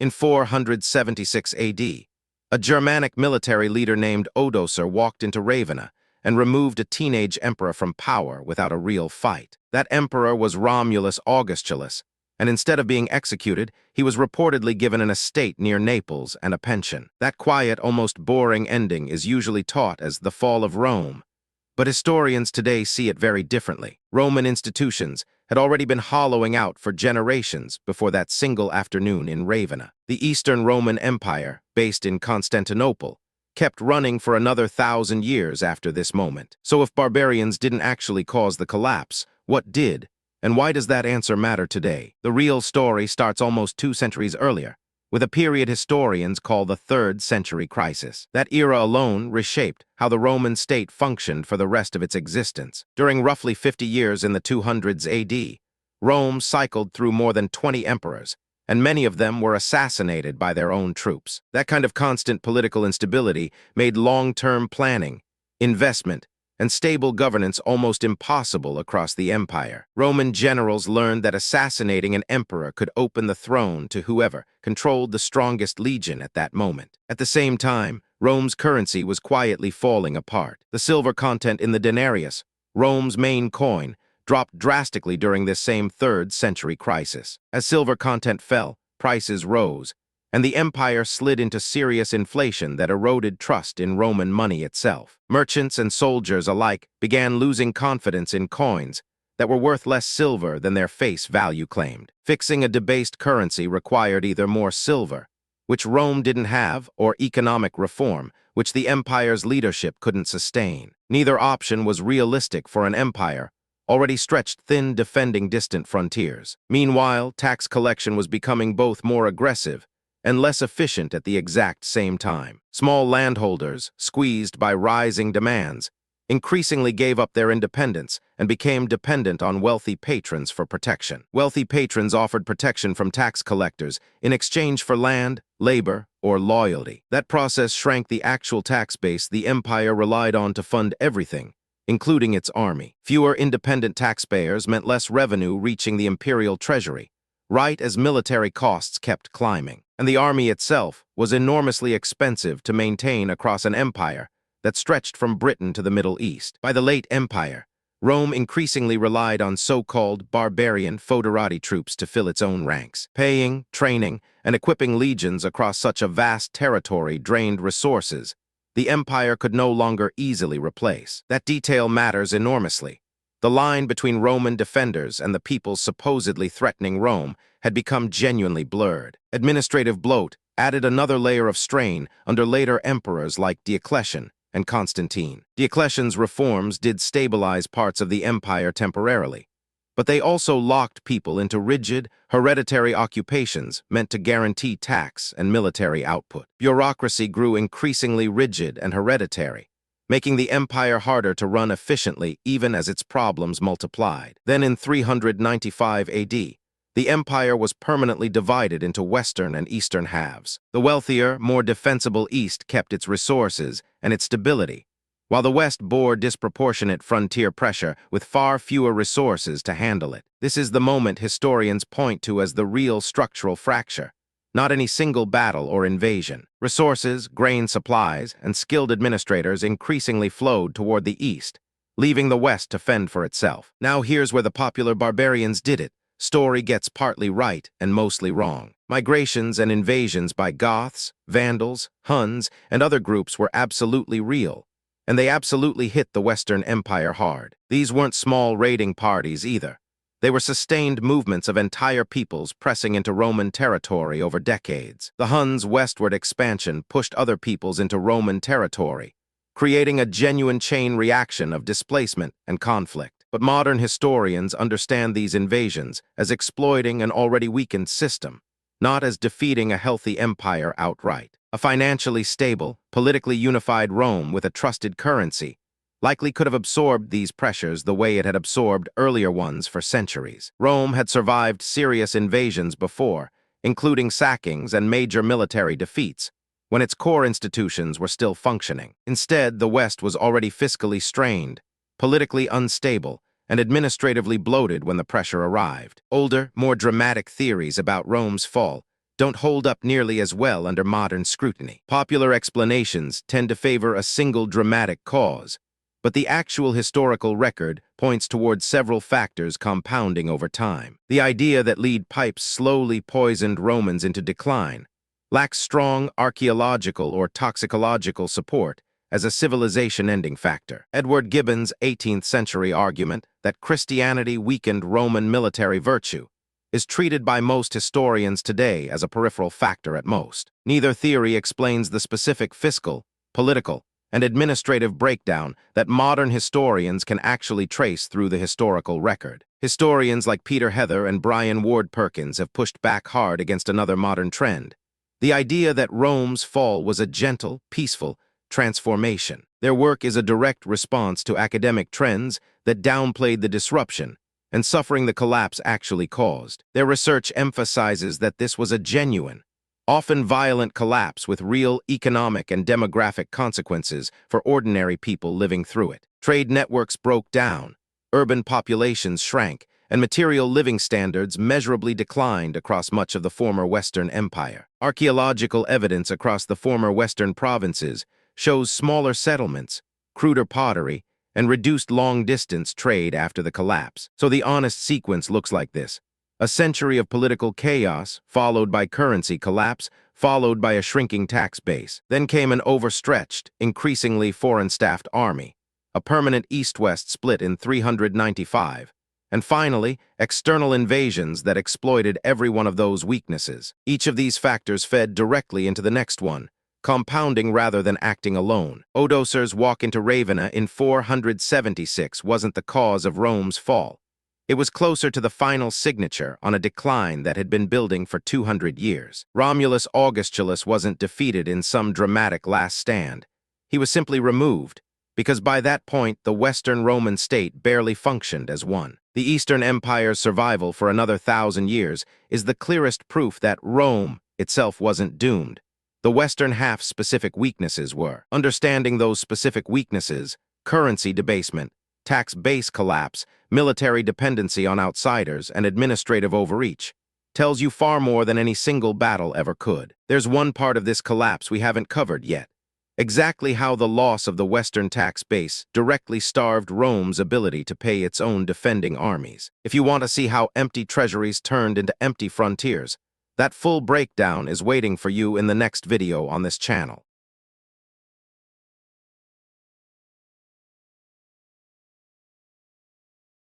In 476 AD, a Germanic military leader named Odoacer walked into Ravenna and removed a teenage emperor from power without a real fight. That emperor was Romulus Augustulus, and instead of being executed, he was reportedly given an estate near Naples and a pension. That quiet, almost boring ending is usually taught as the fall of Rome, but historians today see it very differently. Roman institutions had already been hollowing out for generations before that single afternoon in Ravenna. The Eastern Roman Empire, based in Constantinople, kept running for another 1,000 years after this moment. So if barbarians didn't actually cause the collapse, what did? And why does that answer matter today? The real story starts almost 2 centuries earlier, with a period historians call the 3rd Century Crisis. That era alone reshaped how the Roman state functioned for the rest of its existence. During roughly 50 years in the 200s AD, Rome cycled through more than 20 emperors, and many of them were assassinated by their own troops. That kind of constant political instability made long-term planning, investment, and stable governance almost impossible across the empire. Roman generals learned that assassinating an emperor could open the throne to whoever controlled the strongest legion at that moment. At the same time, Rome's currency was quietly falling apart. The silver content in the denarius, Rome's main coin, dropped drastically during this same 3rd century crisis. As silver content fell, prices rose, and the empire slid into serious inflation that eroded trust in Roman money itself. Merchants and soldiers alike began losing confidence in coins that were worth less silver than their face value claimed. Fixing a debased currency required either more silver, which Rome didn't have, or economic reform, which the empire's leadership couldn't sustain. Neither option was realistic for an empire already stretched thin defending distant frontiers. Meanwhile, tax collection was becoming both more aggressive and less efficient at the exact same time. Small landholders, squeezed by rising demands, increasingly gave up their independence and became dependent on wealthy patrons for protection. Wealthy patrons offered protection from tax collectors in exchange for land, labor, or loyalty. That process shrank the actual tax base the empire relied on to fund everything, including its army. Fewer independent taxpayers meant less revenue reaching the imperial treasury, right as military costs kept climbing. And the army itself was enormously expensive to maintain across an empire that stretched from Britain to the Middle East. By the late empire, Rome increasingly relied on so-called barbarian foederati troops to fill its own ranks. Paying, training, and equipping legions across such a vast territory drained resources the empire could no longer easily replace. That detail matters enormously. The line between Roman defenders and the peoples supposedly threatening Rome had become genuinely blurred. Administrative bloat added another layer of strain under later emperors like Diocletian and Constantine. Diocletian's reforms did stabilize parts of the empire temporarily, but they also locked people into rigid, hereditary occupations meant to guarantee tax and military output. Bureaucracy grew increasingly rigid and hereditary, making the empire harder to run efficiently even as its problems multiplied. Then in 395 AD, the empire was permanently divided into western and eastern halves. The wealthier, more defensible east kept its resources and its stability, while the west bore disproportionate frontier pressure with far fewer resources to handle it. This is the moment historians point to as the real structural fracture, not any single battle or invasion. Resources, grain supplies, and skilled administrators increasingly flowed toward the east, leaving the west to fend for itself. Now here's where the popular barbarians did it. Story gets partly right and mostly wrong. Migrations and invasions by Goths, Vandals, Huns, and other groups were absolutely real, and they absolutely hit the Western Empire hard. These weren't small raiding parties either. They were sustained movements of entire peoples pressing into Roman territory over decades. The Huns' westward expansion pushed other peoples into Roman territory, creating a genuine chain reaction of displacement and conflict. But modern historians understand these invasions as exploiting an already weakened system, not as defeating a healthy empire outright. A financially stable, politically unified Rome with a trusted currency likely could have absorbed these pressures the way it had absorbed earlier ones for centuries. Rome had survived serious invasions before, including sackings and major military defeats, when its core institutions were still functioning. Instead, the West was already fiscally strained, politically unstable, and administratively bloated when the pressure arrived. Older, more dramatic theories about Rome's fall don't hold up nearly as well under modern scrutiny. Popular explanations tend to favor a single dramatic cause, but the actual historical record points towards several factors compounding over time. The idea that lead pipes slowly poisoned Romans into decline lacks strong archaeological or toxicological support as a civilization-ending factor. Edward Gibbon's 18th century argument that Christianity weakened Roman military virtue is treated by most historians today as a peripheral factor at most. Neither theory explains the specific fiscal, political, and administrative breakdown that modern historians can actually trace through the historical record. Historians like Peter Heather and Brian Ward Perkins have pushed back hard against another modern trend: the idea that Rome's fall was a gentle, peaceful transformation. Their work is a direct response to academic trends that downplayed the disruption and suffering the collapse actually caused. Their research emphasizes that this was a genuine, often violent collapse with real economic and demographic consequences for ordinary people living through it. Trade networks broke down, urban populations shrank, and material living standards measurably declined across much of the former Western Empire. Archaeological evidence across the former Western provinces shows smaller settlements, cruder pottery, and reduced long-distance trade after the collapse. So the honest sequence looks like this: a century of political chaos, followed by currency collapse, followed by a shrinking tax base. Then came an overstretched, increasingly foreign-staffed army, a permanent east-west split in 395, and finally, external invasions that exploited every one of those weaknesses. Each of these factors fed directly into the next one, compounding rather than acting alone. Odoacer's walk into Ravenna in 476 wasn't the cause of Rome's fall. It was closer to the final signature on a decline that had been building for 200 years. Romulus Augustulus wasn't defeated in some dramatic last stand. He was simply removed, because by that point the Western Roman state barely functioned as one. The Eastern Empire's survival for another 1,000 years is the clearest proof that Rome itself wasn't doomed. The Western half's specific weaknesses were. Understanding those specific weaknesses, currency debasement, tax base collapse, military dependency on outsiders, and administrative overreach, tells you far more than any single battle ever could. There's one part of this collapse we haven't covered yet: exactly how the loss of the Western tax base directly starved Rome's ability to pay its own defending armies. If you want to see how empty treasuries turned into empty frontiers, that full breakdown is waiting for you in the next video on this channel.